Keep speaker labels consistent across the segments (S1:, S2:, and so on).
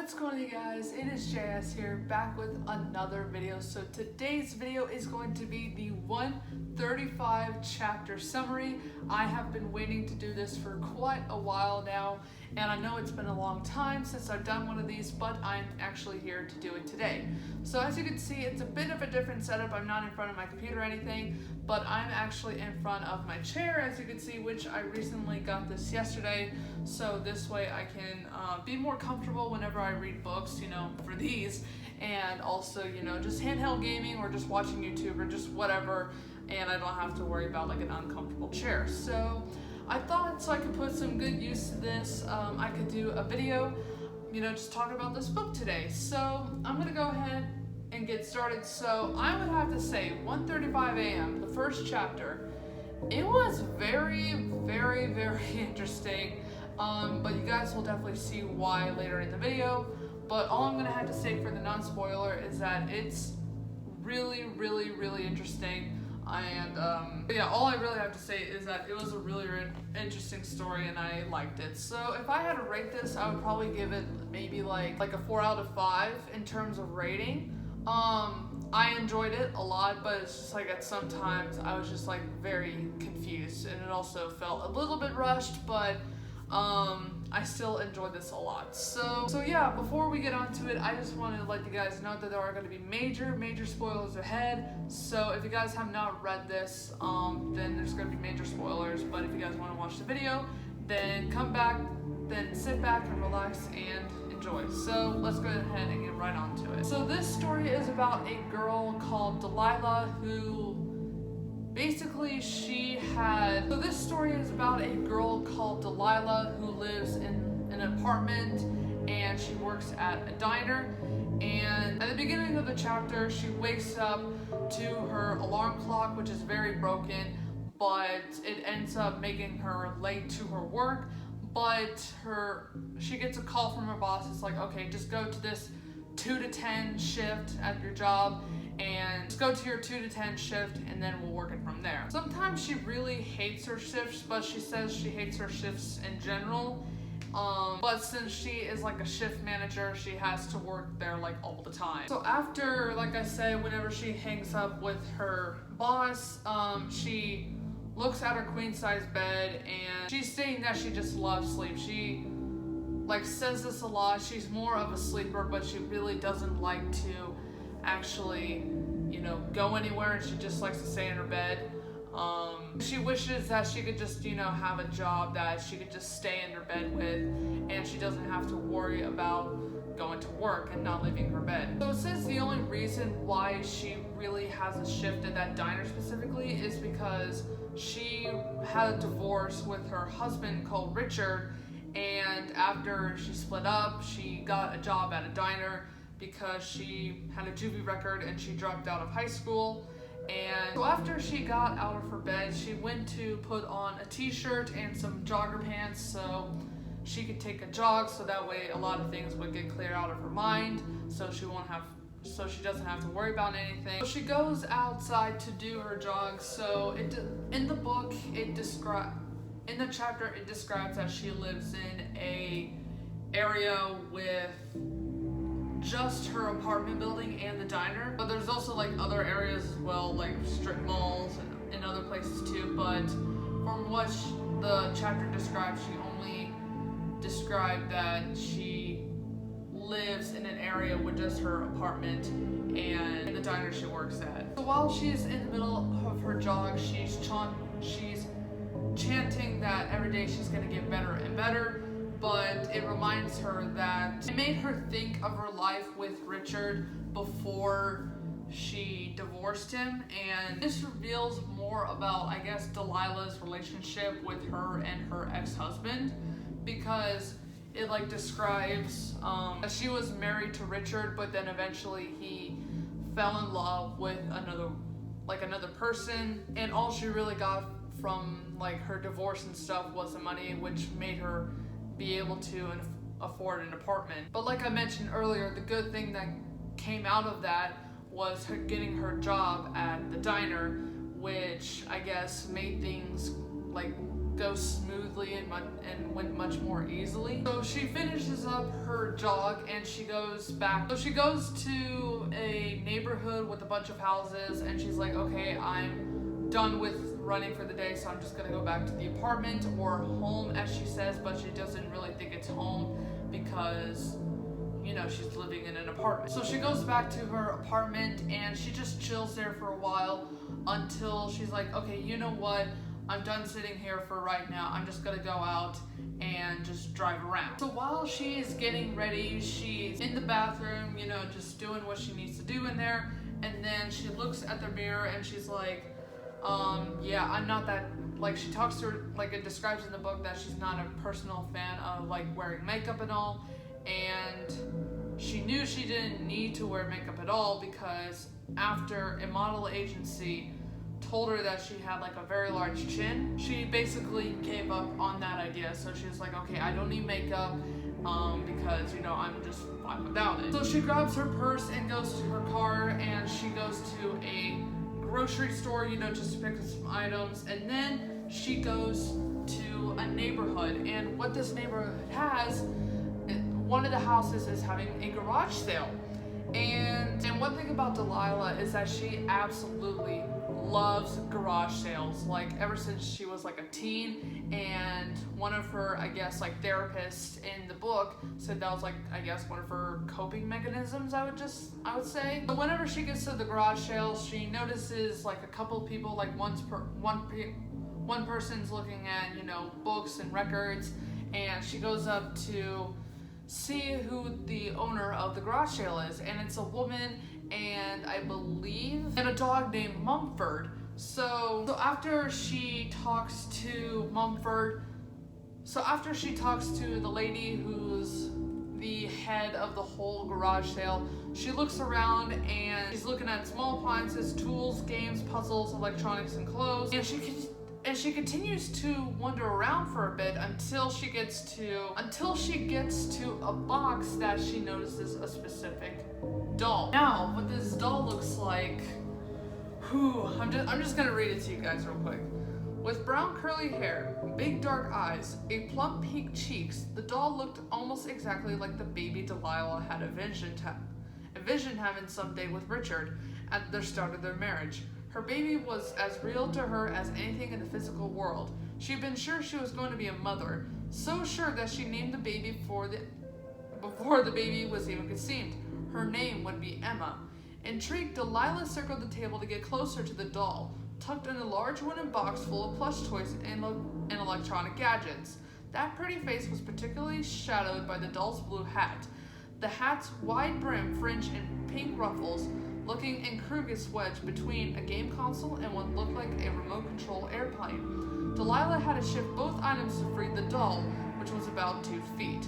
S1: What's going on, you guys? It is JS here, back with another video. So today's video is going to be the 135 chapter summary. I have been waiting to do this for quite a while now, and I know it's been a long time since I've done one of these, but I'm actually here to do it today. So as you can see, it's a bit of a different setup. I'm not in front of my computer or anything, but I'm actually in front of my chair, as you can see, which I recently got this yesterday. So this way I can be more comfortable whenever I read books, for these, and also, just handheld gaming or just watching YouTube or just whatever, and I don't have to worry about like an uncomfortable chair. So I thought, so I could put some good use to this, I could do a video, just talking about this book today. So I'm gonna go ahead and get started. So I would have to say 1:35 a.m., the first chapter, it was very, very, very interesting. But you guys will definitely see why later in the video. But all I'm gonna have to say for the non-spoiler is that it's really, really, really interesting. And yeah, all I really have to say is that it was a really interesting story and I liked it. So if I had to rate this, I would probably give it maybe like a 4 out of 5 in terms of rating. I enjoyed it a lot, but it's just like at some times I was just like very confused, and it also felt a little bit rushed, but I still enjoyed this a lot. So yeah, before we get onto it, I just wanted to let you guys know that there are going to be major spoilers ahead. So if you guys have not read this, then there's going to be major spoilers. But if you guys want to watch the video, then come back, then sit back and relax and enjoy. So let's go ahead and get right onto it. So this story is about a girl called Delilah who basically so this story is about a girl called Delilah who lives in an apartment and she works at a diner. And at the beginning of the chapter, she wakes up to her alarm clock, which is very broken, but it ends up making her late to her work. But she gets a call from her boss. It's like, okay, just go to this 2 to 10 shift at your job, and just go to your 2 to 10 shift, and then we'll work it from there. Sometimes she really hates her shifts, but she says she hates her shifts in general. But since she is like a shift manager, she has to work there like all the time. So after, like I said, whenever she hangs up with her boss, she looks at her queen size bed and she's saying that she just loves sleep. She says this a lot. She's more of a sleeper, but she really doesn't like to actually, go anywhere, and she just likes to stay in her bed. She wishes that she could just, have a job that she could just stay in her bed with, and she doesn't have to worry about going to work and not leaving her bed. So it says the only reason why she really has a shift at that diner specifically is because she had a divorce with her husband called Richard, and after she split up, she got a job at a diner because she had a juvie record and she dropped out of high school. And so after she got out of her bed, she went to put on a t-shirt and some jogger pants so she could take a jog, so that way a lot of things would get cleared out of her mind, so she doesn't have to worry about anything. So she goes outside to do her jog. So in the book, in the chapter, it describes that she lives in a area with just her apartment building and the diner, but there's also like other areas as well, like strip malls and other places too. But from what the chapter describes, she only described that she lives in an area with just her apartment and the diner she works at. So while she's in the middle of her jog, she's chanting that every day she's gonna get better and better. But it reminds her that it made her think of her life with Richard before she divorced him, and this reveals more about, I guess, Delilah's relationship with her and her ex-husband, because it describes that she was married to Richard, but then eventually he fell in love with another person, and all she really got from her divorce and stuff was the money, which made her be able to afford an apartment. But like I mentioned earlier, the good thing that came out of that was her getting her job at the diner, which I guess made things go smoothly and went much more easily. So she finishes up her jog and she goes back. So she goes to a neighborhood with a bunch of houses and she's like, okay, I'm done with running for the day, so I'm just gonna go back to the apartment, or home as she says, but she doesn't really think it's home because, you know, she's living in an apartment. So she goes back to her apartment and she just chills there for a while until she's like, okay, you know what? I'm done sitting here for right now. I'm just gonna go out and just drive around. So while she's getting ready, she's in the bathroom, you know, just doing what she needs to do in there. And then she looks at the mirror and she's like, yeah, I'm not that, like, she talks to her, like it describes in the book that she's not a personal fan of like wearing makeup and all. And she knew she didn't need to wear makeup at all because after a model agency told her that she had like a very large chin, she basically gave up on that idea. So she was like, okay, I don't need makeup because, you know, I'm just fine without it. So she grabs her purse and goes to her car and she goes to a grocery store, you know, just to pick up some items. And then she goes to a neighborhood, and what this neighborhood has, one of the houses is having a garage sale. And one thing about Delilah is that she absolutely loves garage sales, like ever since she was like a teen. And one of her, I guess, like therapists in the book said that was like, I guess, one of her coping mechanisms, I would say. But whenever she gets to the garage sales, she notices like a couple people, like one person's looking at, you know, books and records, and she goes up to see who the owner of the garage sale is, and it's a woman and I believe and a dog named Mumford. So after she talks to the lady who's the head of the whole garage sale, she looks around and she's looking at small appliances, tools, games, puzzles, electronics, and clothes, and she continues to wander around for a bit until she gets to a box that she notices a specific doll. Now, what this doll looks like, I'm just gonna read it to you guys real quick. With brown curly hair, big dark eyes, a plump pink cheeks, the doll looked almost exactly like the baby Delilah had envisioned having someday with Richard at the start of their marriage. Her baby was as real to her as anything in the physical world. She'd been sure she was going to be a mother, so sure that she named the baby before the baby was even conceived. Her name would be Emma. Intrigued, Delilah circled the table to get closer to the doll, tucked in a large wooden box full of plush toys and electronic gadgets. That pretty face was particularly shadowed by the doll's blue hat. The hat's wide brim, fringe, and pink ruffles looking incongruous wedged between a game console and what looked like a remote control airplane. Delilah had to shift both items to free the doll, which was about 2 feet.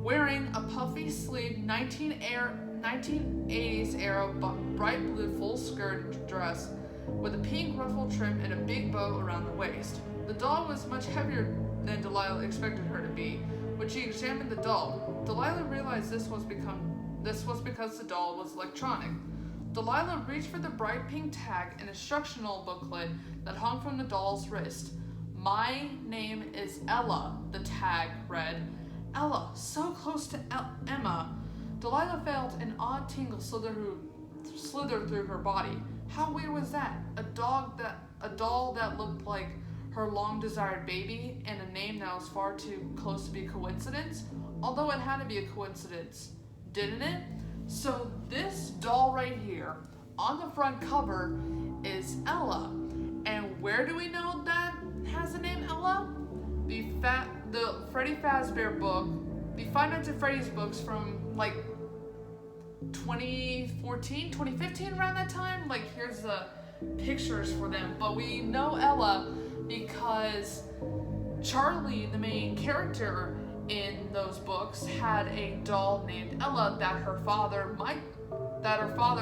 S1: Wearing a puffy sleeved 1980s era bright blue full skirt dress with a pink ruffle trim and a big bow around the waist. The doll was much heavier than Delilah expected her to be. When she examined the doll, Delilah realized this was because the doll was electronic. Delilah reached for the bright pink tag and instructional booklet that hung from the doll's wrist. "My name is Ella," the tag read. Ella, so close to Emma. Delilah felt an odd tingle slither through her body. How weird was that? A doll that looked like her long-desired baby, and a name that was far too close to be a coincidence? Although it had to be a coincidence, didn't it? So this doll right here on the front cover is Ella. And where do we know that has the name Ella? The Freddy Fazbear book, the Five Nights at Freddy's books from like 2014, 2015, around that time. Like, here's the pictures for them. But we know Ella because Charlie, the main character in those books, had a doll named Ella that her father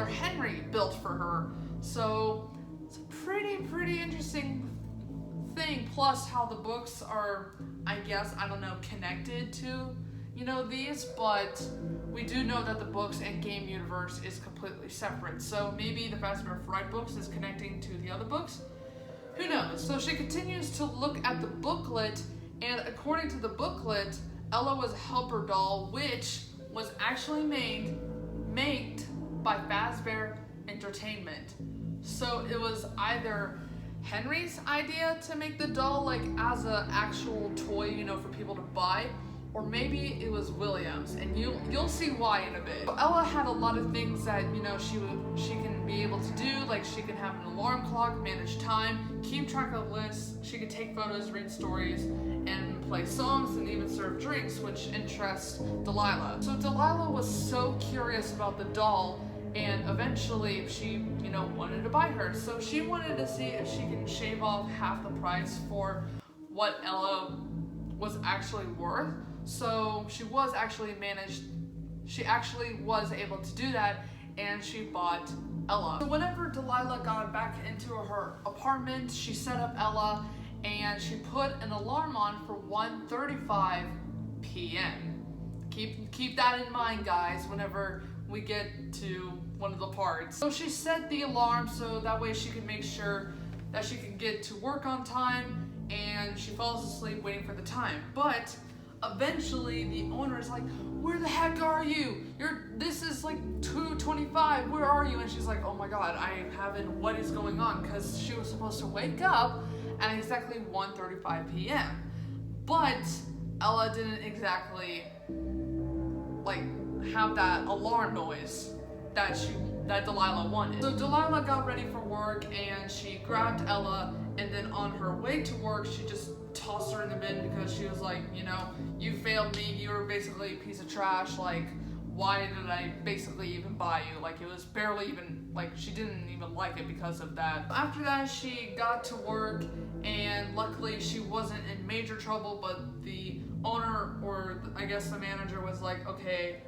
S1: Henry built for her. So it's a pretty interesting thing. Plus how the books are, I guess, I don't know, connected to, you know, these, but we do know that the books and game universe is completely separate. So maybe the Fazbear Fright books is connecting to the other books. Who knows? So she continues to look at the booklet, and according to the booklet, Ella was a helper doll, which was actually made by Fazbear Entertainment. So it was either Henry's idea to make the doll like as an actual toy, you know, for people to buy, or maybe it was William's, and you'll see why in a bit. So Ella had a lot of things that, you know, she can be able to do, like she can have an alarm clock, manage time, keep track of lists, she could take photos, read stories, and play songs, and even serve drinks, which interests Delilah. So Delilah was so curious about the doll, and eventually she, you know, wanted to buy her. So she wanted to see if she can shave off half the price for what Ella was actually worth. So she actually was able to do that, and she bought Ella. So whenever Delilah got back into her apartment, she set up Ella, and she put an alarm on for 1:35 p.m. Keep that in mind, guys, whenever we get to one of the parts. So she set the alarm so that way she could make sure that she could get to work on time, and she falls asleep waiting for the time. But eventually the owner is like, "Where the heck are you? This is like 2:25, where are you?" And she's like, "Oh my god, I haven't, what is going on?" Because she was supposed to wake up at exactly 1:35 p.m. But Ella didn't exactly like have that alarm noise that Delilah wanted. So Delilah got ready for work, and she grabbed Ella, and then on her way to work, she just tossed her in the bin because she was like, you know, "You failed me, you were basically a piece of trash, like, why did I basically even buy you?" Like, it was barely even, like, she didn't even like it because of that. After that, she got to work, and luckily she wasn't in major trouble, but the owner, or I guess the manager, was like, "Okay,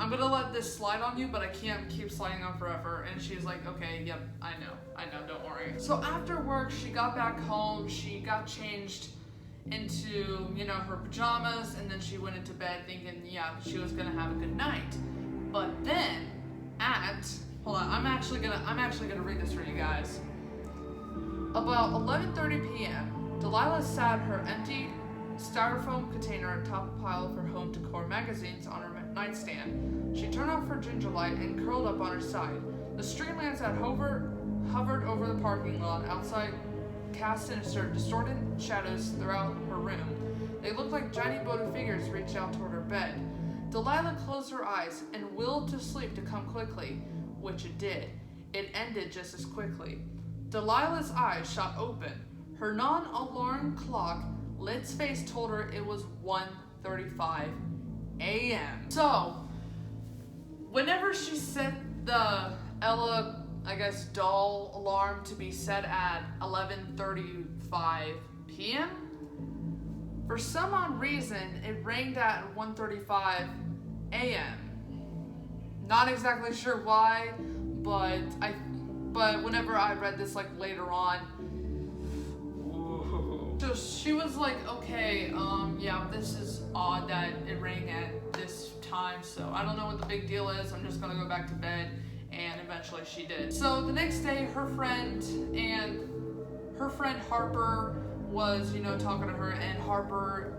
S1: I'm gonna let this slide on you, but I can't keep sliding on forever." And she's like, "Okay, yep, I know, don't worry." So after work, she got back home, she got changed into, you know, her pajamas, and then she went into bed thinking, yeah, she was gonna have a good night. But then hold on, I'm actually gonna read this for you guys. About 11:30 p.m., Delilah sat her empty styrofoam container on top of a pile of her home decor magazines on her nightstand. She turned off her ginger light and curled up on her side. The street lamps that hovered over the parking lot outside cast in distorted shadows throughout her room. They looked like giant bloated figures reached out toward her bed. Delilah closed her eyes and willed to sleep to come quickly, which it did. It ended just as quickly. Delilah's eyes shot open. Her non-alarm clock Lit's face told her it was 1:35 a.m. So, whenever she set the Ella, I guess, doll alarm to be set at 11:35 p.m., for some odd reason, it rang at 1:35 a.m. Not exactly sure why, but whenever I read this like later on, so she was like, "Okay, yeah, this is odd that it rang at this time, so I don't know what the big deal is. I'm just gonna go back to bed." And eventually she did. So the next day, her friend Harper was, you know, talking to her, and Harper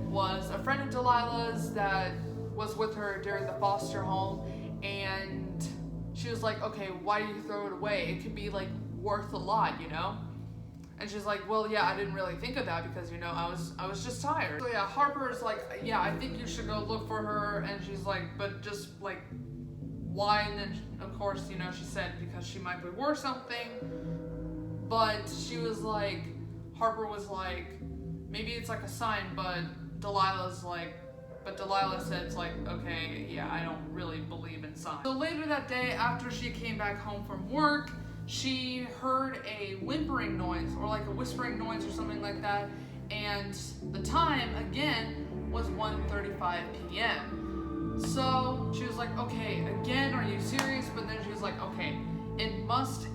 S1: was a friend of Delilah's that was with her during the foster home, and she was like, "Okay, why do you throw it away? It could be like worth a lot, you know?" And she's like, "Well, yeah, I didn't really think of that because, you know, I was just tired." So yeah, Harper's like, "Yeah, I think you should go look for her." And she's like, "But just like, why?" And then of course, you know, she said because she might be worth something. But she was like, Harper was like, "Maybe it's like a sign," but Delilah said it's like, "Okay, yeah, I don't really believe in signs." So later that day, after she came back home from work, she heard a whimpering noise, or like a whispering noise or something like that, and the time again was 1:35 p.m. So she was like, "Okay, again, are you serious?" But then she was like, "Okay, it must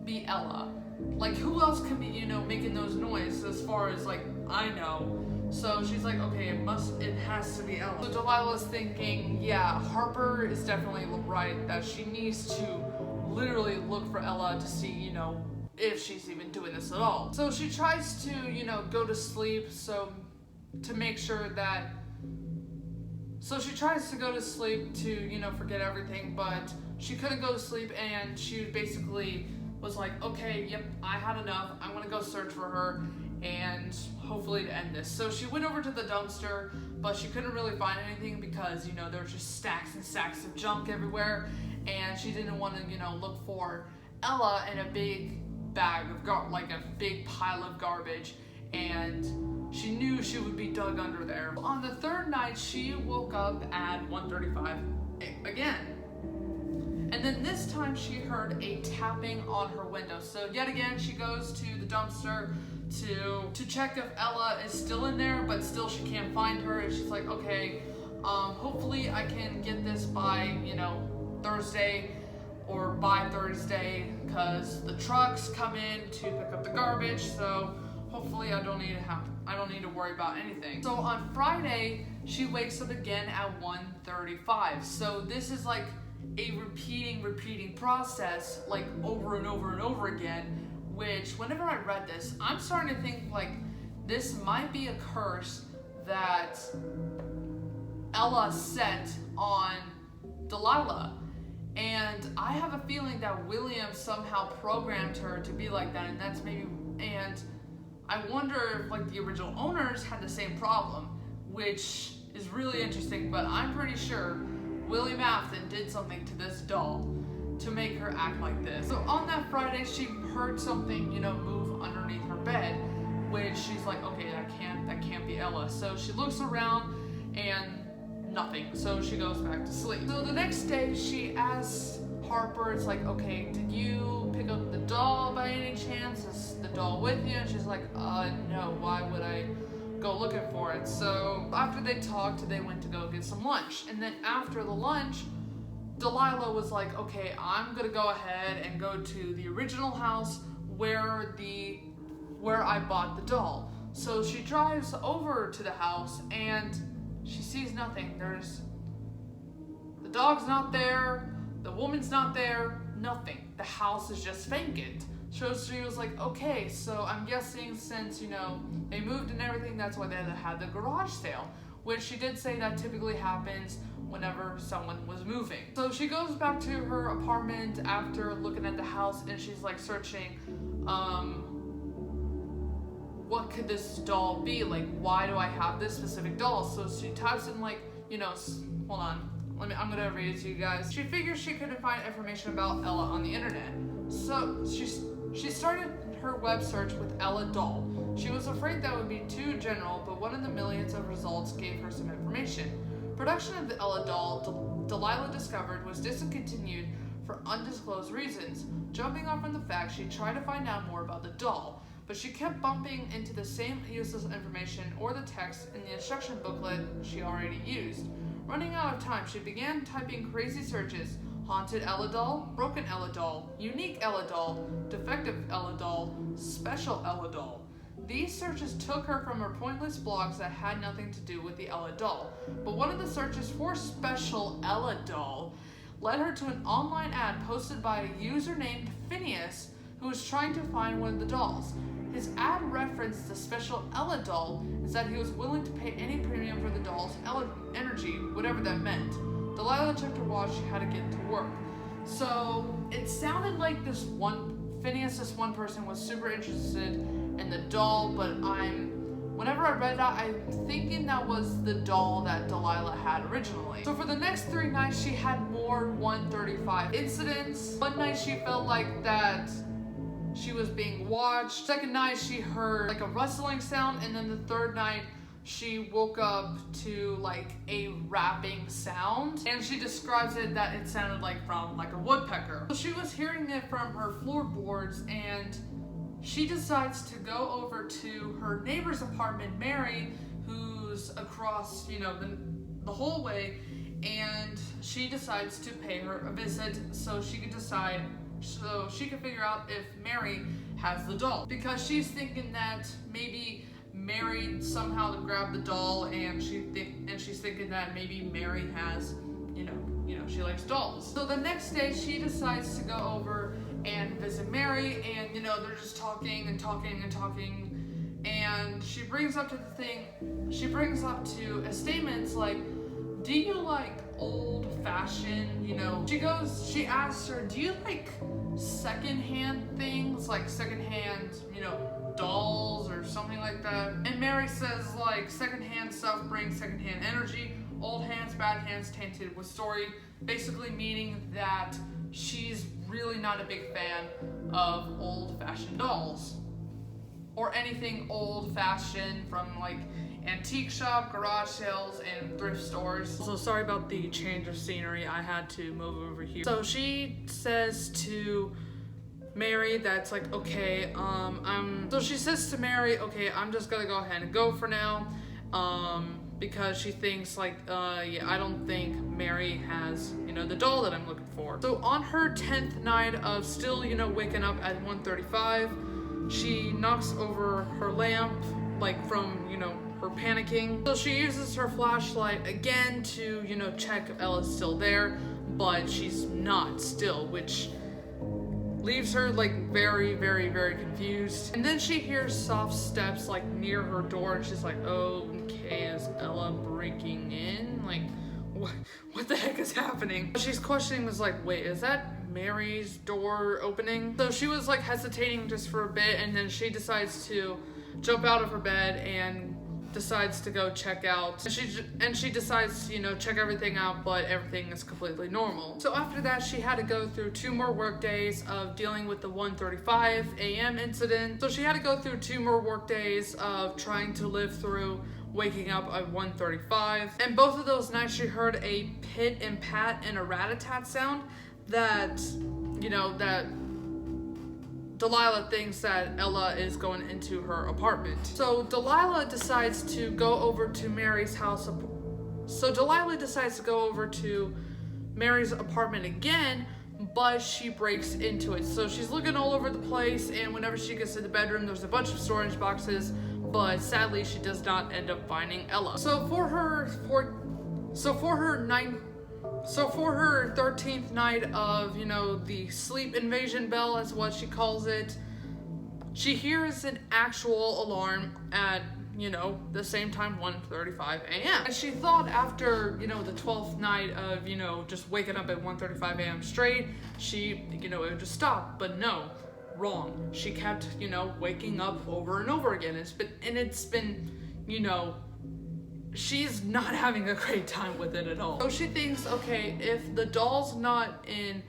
S1: be Ella. Like, who else can be, you know, making those noises as far as like I know?" So she's like, "Okay, it has to be Ella." So Delilah's thinking, yeah, Harper is definitely right, that she needs to literally look for Ella to see, you know, if she's even doing this at all. So she tries to, you know, go to sleep to make sure that, so she tries to go to sleep to, you know, forget everything, but she couldn't go to sleep, and she basically was like, okay, yep, I had enough. I'm gonna go search for her and hopefully to end this. So she went over to the dumpster, but she couldn't really find anything because, you know, there were just stacks and stacks of junk everywhere, and she didn't want to, you know, look for Ella in a big bag of like a big pile of garbage, and she knew she would be dug under there. On the third night, she woke up at 1:35 again. And then this time she heard a tapping on her window. So yet again, she goes to the dumpster to check if Ella is still in there, but still she can't find her. And she's like, okay, hopefully I can get this by, you know, Thursday or by Thursday, because the trucks come in to pick up the garbage. So hopefully I don't need to worry about anything. So on Friday, she wakes up again at 1:35. So this is like a repeating process, like over and over and over again, which whenever I read this, I'm starting to think like this might be a curse that Ella set on Delilah. And I have a feeling that William somehow programmed her to be like that, and that's maybe, and I wonder if like the original owners had the same problem, which is really interesting, but I'm pretty sure William Afton did something to this doll to make her act like this. So on that Friday, she heard something, you know, move underneath her bed, which she's like, okay, that can't be Ella. So she looks around and nothing. So she goes back to sleep. So the next day, she asks Harper, it's like, okay, did you pick up the doll by any chance? Is the doll with you? And she's like, no, why would I go looking for it? So after they talked, they went to go get some lunch. And then after the lunch, Delilah was like, okay, I'm gonna go ahead and go to the original house where I bought the doll. So she drives over to the house and she sees nothing. The dog's not there, the woman's not there, nothing. The house is just vacant. So she was like, okay, so I'm guessing since, you know, they moved and everything, that's why they had the garage sale, which she did say that typically happens whenever someone was moving. So she goes back to her apartment after looking at the house, and she's like searching, what could this doll be? Like, why do I have this specific doll? So she types in like, you know, hold on, I'm gonna read it to you guys. She figures she couldn't find information about Ella on the internet. So she started her web search with Ella doll. She was afraid that would be too general, but one of the millions of results gave her some information. Production of the Ella doll, Delilah discovered, was discontinued for undisclosed reasons. Jumping off from the fact, she tried to find out more about the doll, but she kept bumping into the same useless information or the text in the instruction booklet she already used. Running out of time, she began typing crazy searches: haunted Ella doll, broken Ella doll, unique Ella doll, defective Ella doll, special Ella doll. These searches took her from her pointless blogs that had nothing to do with the Ella doll, but one of the searches for special Ella doll led her to an online ad posted by a user named Phineas, who was trying to find one of the dolls. His ad referenced the special Ella doll and said he was willing to pay any premium for the doll's Ella energy, whatever that meant. Delilah checked her watch, she had to get to work. So it sounded like Phineas, this one person, was super interested in the doll, but whenever I read that, I'm thinking that was the doll that Delilah had originally. So for the next 3 nights, she had more 1:35 incidents. One night she felt like that she was being watched. Second night she heard like a rustling sound, and then the third night she woke up to like a rapping sound, and she describes it that it sounded like from like a woodpecker. So she was hearing it from her floorboards, and she decides to go over to her neighbor's apartment, Mary, who's across, you know, the hallway, and she decides to pay her a visit so she can figure out if Mary has the doll, because she's thinking that maybe Mary somehow grabbed the doll, and she's thinking that maybe Mary has, she likes dolls. So the next day she decides to go over and visit Mary, and they're just talking and talking and talking, and she brings up to a statement like, do you like old-fashioned, she asks her, do you like secondhand things, like secondhand, dolls or something like that? And Mary says, like, secondhand stuff brings secondhand energy, old hands, bad hands, tainted with story, basically meaning that she's really not a big fan of old-fashioned dolls or anything old-fashioned from like antique shop, garage sales, and thrift stores. So sorry about the change of scenery, I had to move over here. So she says to Mary that's like, okay, so she says to Mary, okay, I'm just gonna go ahead and go for now, because she thinks like, yeah, I don't think Mary has, the doll that I'm looking for. So on her 10th night of still, waking up at 1:35, she knocks over her lamp, like from, her panicking. So she uses her flashlight again to, check if Ella's still there, but she's not still, which leaves her like very, very, very confused. And then she hears soft steps like near her door, and she's like, oh, okay, is Ella breaking in? Like, what the heck is happening? She's questioning, was like, wait, is that Mary's door opening? So she was like hesitating just for a bit, and then she decides to jump out of her bed and decides to go check out, and she decides to check everything out, but everything is completely normal. So after that, she had to go through 2 more work days of dealing with the 1:35 a.m. incident. So she had to go through 2 more work days of trying to live through waking up at 1:35, and both of those nights she heard a pit and pat and a rat-a-tat sound that that Delilah thinks that Ella is going into her apartment. So Delilah decides to go over to Mary's house. So Delilah decides to go over to Mary's apartment again, but she breaks into it. So she's looking all over the place, and whenever she gets to the bedroom, there's a bunch of storage boxes, but sadly she does not end up finding Ella. So for her 13th night of, the sleep invasion bell, is what she calls it, she hears an actual alarm at, the same time, 1:35 a.m. And she thought after, the 12th night of, just waking up at 1:35 a.m. straight, she, it would just stop, but no, wrong. She kept, waking up over and over again. It's been, she's not having a great time with it at all. So she thinks, okay, if the doll's not in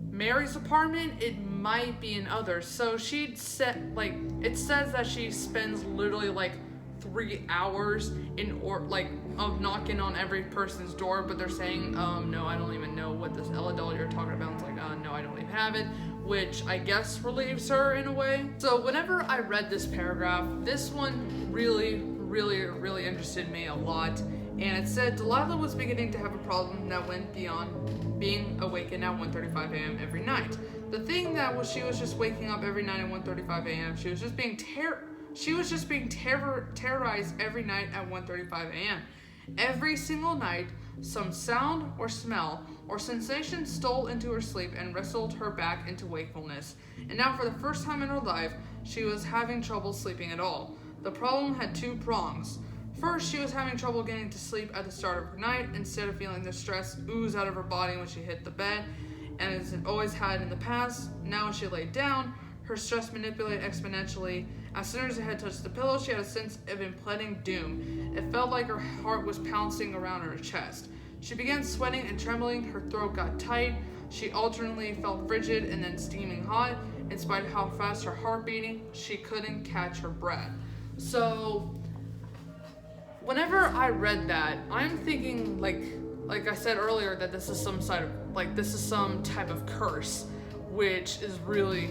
S1: Mary's apartment, it might be in others. So she'd set, like, it says that she spends literally like 3 hours of knocking on every person's door, but they're saying, no, I don't even know what this Ella doll you're talking about. It's like, no, I don't even have it, which I guess relieves her in a way. So whenever I read this paragraph, this one really interested me a lot, and it said Delilah was beginning to have a problem that went beyond being awakened at 1:35 a.m. every night. The thing that was, she was just waking up every night at 1:35 a.m. She was just being terrorized every night at 1:35 a.m. Every single night, some sound or smell or sensation stole into her sleep and wrestled her back into wakefulness. And now, for the first time in her life, she was having trouble sleeping at all. The problem had 2 prongs. First, she was having trouble getting to sleep at the start of her night instead of feeling the stress ooze out of her body when she hit the bed, and as it always had in the past. Now when she laid down, her stress manipulated exponentially. As soon as her head touched the pillow, she had a sense of impending doom. It felt like her heart was pouncing around her chest. She began sweating and trembling, her throat got tight, she alternately felt frigid and then steaming hot. In spite of how fast her heart beating, she couldn't catch her breath. So whenever I read that, I'm thinking like I said earlier, that this is some type of curse, which is really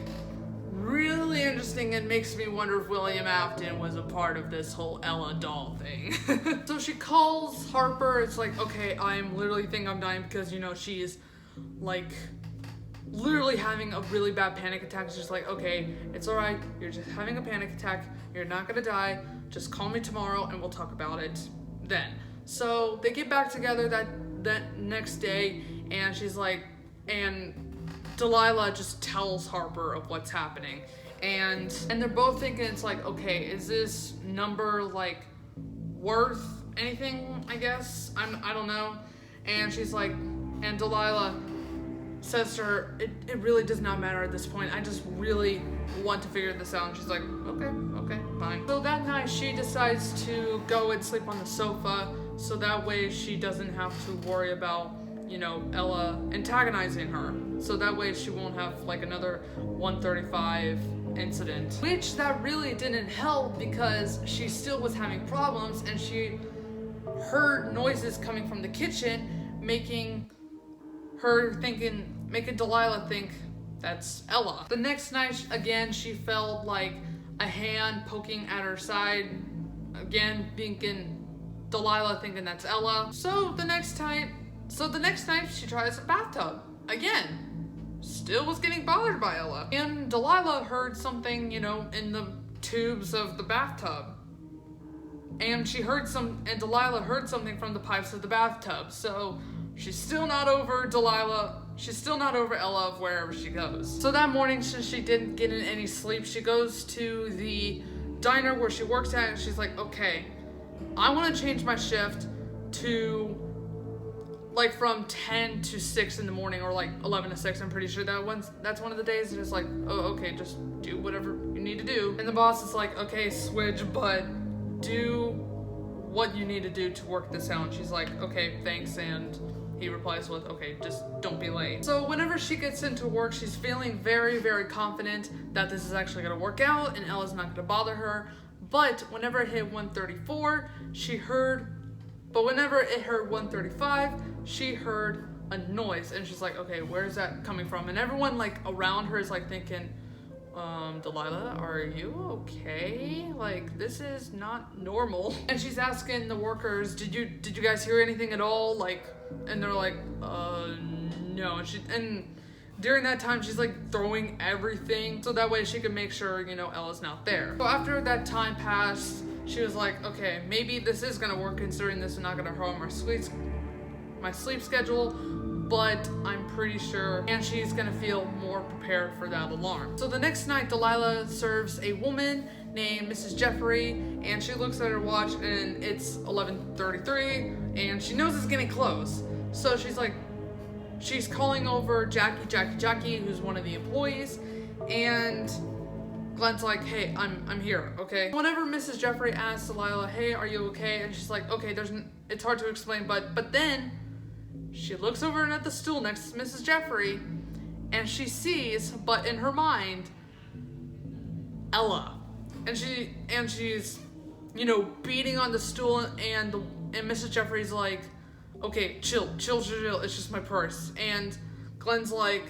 S1: interesting and makes me wonder if William Afton was a part of this whole Ella doll thing. So she calls Harper. It's like, okay, I'm literally think I'm dying because she is like literally having a really bad panic attack. It's just like, okay, it's all right, you're just having a panic attack, you're not gonna die, just call me tomorrow and we'll talk about it then. So they get back together that next day, and she's like, and Delilah just tells Harper of what's happening. And they're both thinking, it's like, okay, is this number like worth anything, I guess? I don't know. And she's like, and Delilah says to her, it really does not matter at this point. I just really want to figure this out. And she's like, okay, fine. So that night she decides to go and sleep on the sofa, so that way she doesn't have to worry about, you know, Ella antagonizing her. So that way she won't have like another 135 incident. Which that really didn't help, because she still was having problems, and she heard noises coming from the kitchen, making Delilah think that's Ella. The next night, again, she felt like a hand poking at her side, again, Delilah thinking that's Ella. So the next night she tries a bathtub. Again, still was getting bothered by Ella. And Delilah heard something, you know, in the tubes of the bathtub. And Delilah heard something from the pipes of the bathtub. So she's still not over Delilah. She's still not over Ella of wherever she goes. So that morning, since she didn't get in any sleep, she goes to the diner where she works at, and she's like, okay, I want to change my shift to like from 10 to 6 in the morning, or like 11 to 6. I'm pretty sure that's one of the days. And it's like, oh, okay, just do whatever you need to do. And the boss is like, okay, switch, but do what you need to do to work this out. And she's like, okay, thanks. And he replies with, okay, just don't be late. So whenever she gets into work, she's feeling very, very confident that this is actually gonna work out and Ella's not gonna bother her. But whenever it hit 134, whenever it heard 135, she heard a noise, and she's like, okay, where is that coming from? And everyone like around her is like thinking, Delilah, are you okay? Like, this is not normal. And she's asking the workers, did you guys hear anything at all? Like, and they're like, no. And during that time, she's like throwing everything so that way she could make sure, you know, Ella's not there. So after that time passed, she was like, okay, maybe this is gonna work, considering this is not gonna harm my sleep schedule, but I'm pretty sure, and she's gonna feel more prepared for that alarm. So the next night, Delilah serves a woman named Mrs. Jeffrey, and she looks at her watch and it's 11:33, and she knows it's getting close. So she's calling over Jackie, who's one of the employees, and Glenn's like, hey, I'm here, okay? Whenever Mrs. Jeffrey asks Delilah, hey, are you okay? And she's like, okay, it's hard to explain, but then she looks over at the stool next to Mrs. Jeffrey, and she sees, but in her mind, Ella. And she's, you know, beating on the stool, and Mrs. Jeffrey's like, okay, chill, it's just my purse. And Glenn's like,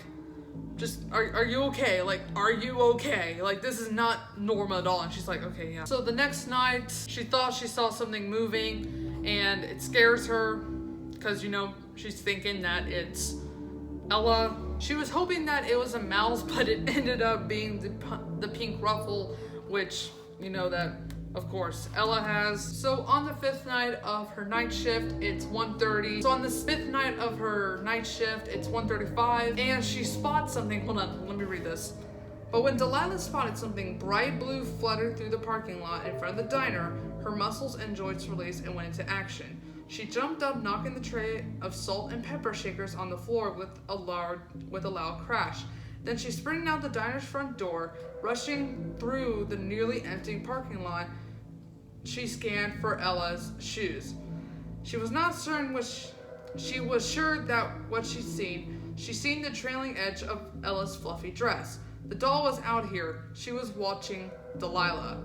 S1: just, are you okay? Like, are you okay? Like, this is not normal at all. And she's like, okay, yeah. So the next night, she thought she saw something moving, and it scares her, because, you know, she's thinking that it's Ella. She was hoping that it was a mouse, but it ended up being the pink ruffle, which, you know, that, of course, Ella has. So on the 5th night of her night shift, it's 1:30. So on the 5th night of her night shift, it's 1:35, and she spots something. Hold on, let me read this. But when Delilah spotted something bright blue flutter through the parking lot in front of the diner, her muscles and joints released and went into action. She jumped up, knocking the tray of salt and pepper shakers on the floor with a loud crash. Then she sprinted out the diner's front door, rushing through the nearly empty parking lot. She scanned for Ella's shoes. She was not certain she was sure that what she'd seen the trailing edge of Ella's fluffy dress. The doll was out here. She was watching Delilah.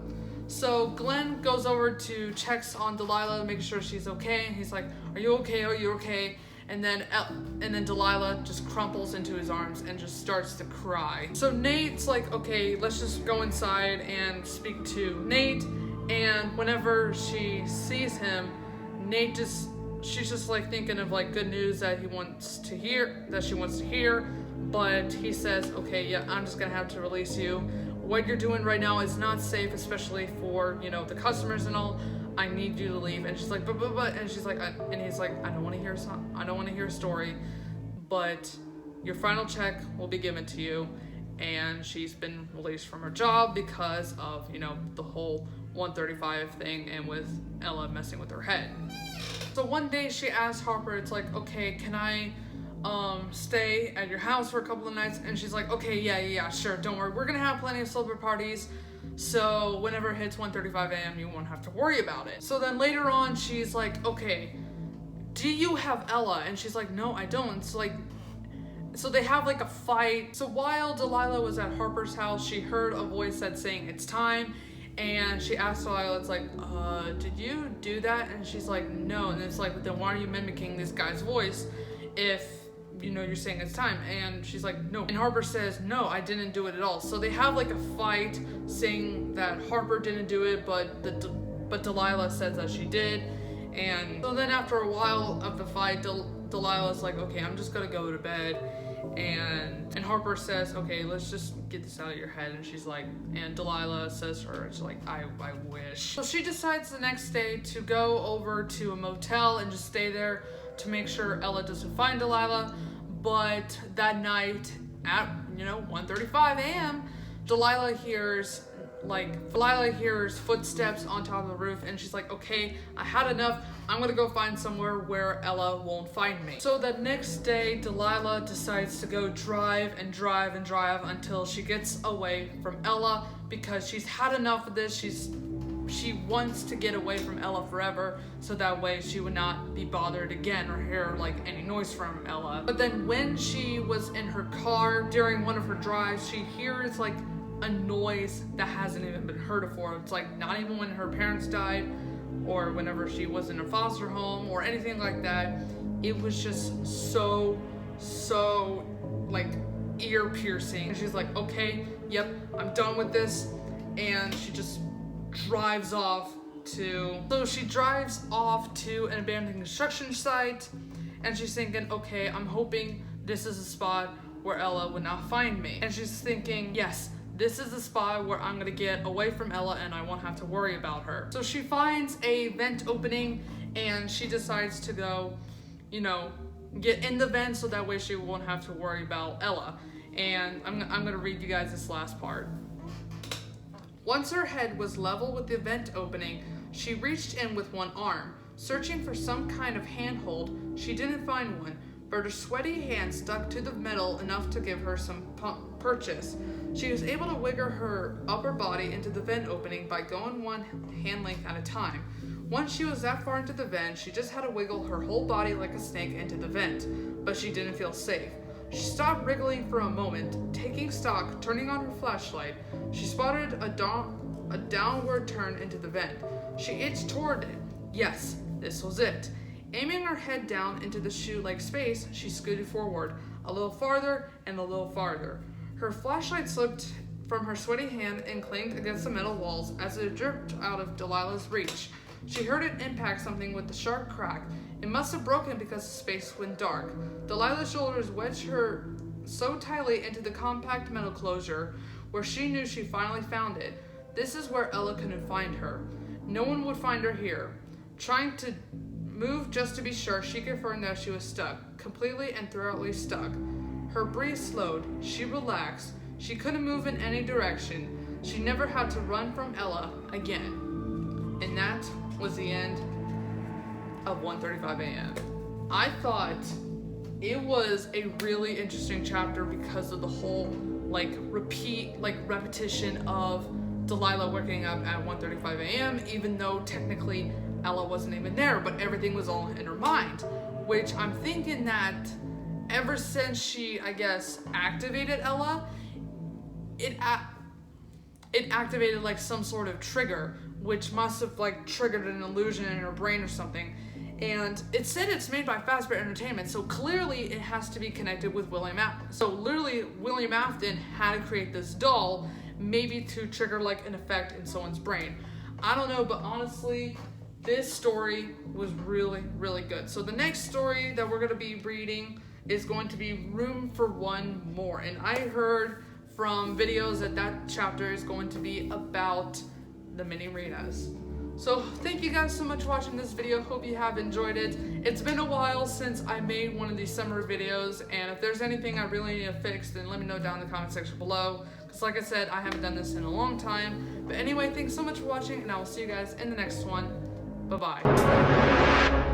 S1: So Glenn goes over to checks on Delilah to make sure she's okay, and he's like, are you okay? Are you okay? And then Delilah just crumples into his arms and just starts to cry. So Nate's like, okay, let's just go inside and speak to Nate. And whenever she sees him, she's just like thinking of like good news that she wants to hear. But he says, okay, yeah, I'm just gonna have to release you. What you're doing right now is not safe, especially for, you know, the customers and all. I need you to leave. And she's like, but, and she's like, and he's like, I don't want to hear a story, but your final check will be given to you. And she's been released from her job because of, you know, the whole 135 thing and with Ella messing with her head. So one day she asked Harper, it's like, okay, can I stay at your house for a couple of nights? And she's like, okay, yeah, sure, don't worry. We're gonna have plenty of sleepover parties, so whenever it hits 1:35 a.m. you won't have to worry about it. So then later on she's like, okay, do you have Ella? And she's like, no, I don't. So they have like a fight. So while Delilah was at Harper's house, she heard a voice saying it's time, and she asked Delilah, it's like, did you do that? And she's like, no. And it's like, then why are you mimicking this guy's voice if, you know, you're saying it's time? And she's like, no. And Harper says, no, I didn't do it at all. So they have like a fight saying that Harper didn't do it, but Delilah says that she did. And so then after a while of the fight, Delilah's like, okay, I'm just gonna go to bed. And Harper says, okay, let's just get this out of your head. And she's like, and Delilah says to her, she's like, I wish. So she decides the next day to go over to a motel and just stay there to make sure Ella doesn't find Delilah. But that night at, 1:35 a.m., Delilah hears footsteps on top of the roof, and she's like, okay, I had enough. I'm gonna go find somewhere where Ella won't find me. So the next day, Delilah decides to go drive until she gets away from Ella, because she's had enough of this. She wants to get away from Ella forever, so that way she would not be bothered again or hear like any noise from Ella. But then when she was in her car during one of her drives, she hears like a noise that hasn't even been heard before. It's like not even when her parents died or whenever she was in a foster home or anything like that. It was just so like ear piercing. And she's like, okay, yep, I'm done with this. And she just drives off to an abandoned construction site, and she's thinking, okay, I'm hoping this is a spot where Ella would not find me. And she's thinking, yes, this is the spot where I'm gonna get away from Ella and I won't have to worry about her. So she finds a vent opening and she decides to go, get in the vent so that way she won't have to worry about Ella. And I'm gonna read you guys this last part. Once her head was level with the vent opening, she reached in with one arm. Searching for some kind of handhold, she didn't find one, but her sweaty hand stuck to the metal enough to give her some purchase. She was able to wiggle her upper body into the vent opening by going one hand length at a time. Once she was that far into the vent, she just had to wiggle her whole body like a snake into the vent, but she didn't feel safe. She stopped wriggling for a moment, taking stock, turning on her flashlight. She spotted a downward turn into the vent. She itched toward it. Yes, this was it. Aiming her head down into the chute-like space, she scooted forward, a little farther and a little farther. Her flashlight slipped from her sweaty hand and clanged against the metal walls as it dripped out of Delilah's reach. She heard it impact something with a sharp crack. It must have broken because the space went dark. Delilah's shoulders wedged her so tightly into the compact metal closure where she knew she finally found it. This is where Ella couldn't find her. No one would find her here. Trying to move just to be sure, she confirmed that she was stuck, completely and thoroughly stuck. Her breath slowed. She relaxed. She couldn't move in any direction. She never had to run from Ella again. And that was the end of 1:35 a.m. I thought it was a really interesting chapter because of the whole repetition of Delilah waking up at 1:35 a.m. even though technically Ella wasn't even there, but everything was all in her mind, which I'm thinking that ever since she, I guess, activated Ella, it activated like some sort of trigger, which must have like triggered an illusion in her brain or something. And it said it's made by Fazbear Entertainment, so clearly it has to be connected with William Afton. So literally, William Afton had to create this doll, maybe to trigger like an effect in someone's brain. I don't know, but honestly, this story was really, really good. So the next story that we're gonna be reading is going to be Room for One More. And I heard from videos that chapter is going to be about the mini Rinas. So thank you guys so much for watching this video. Hope you have enjoyed it. It's been a while since I made one of these summer videos, and if there's anything I really need to fix, then let me know down in the comment section below. Because like I said, I haven't done this in a long time. But anyway, thanks so much for watching, and I will see you guys in the next one. Bye-bye.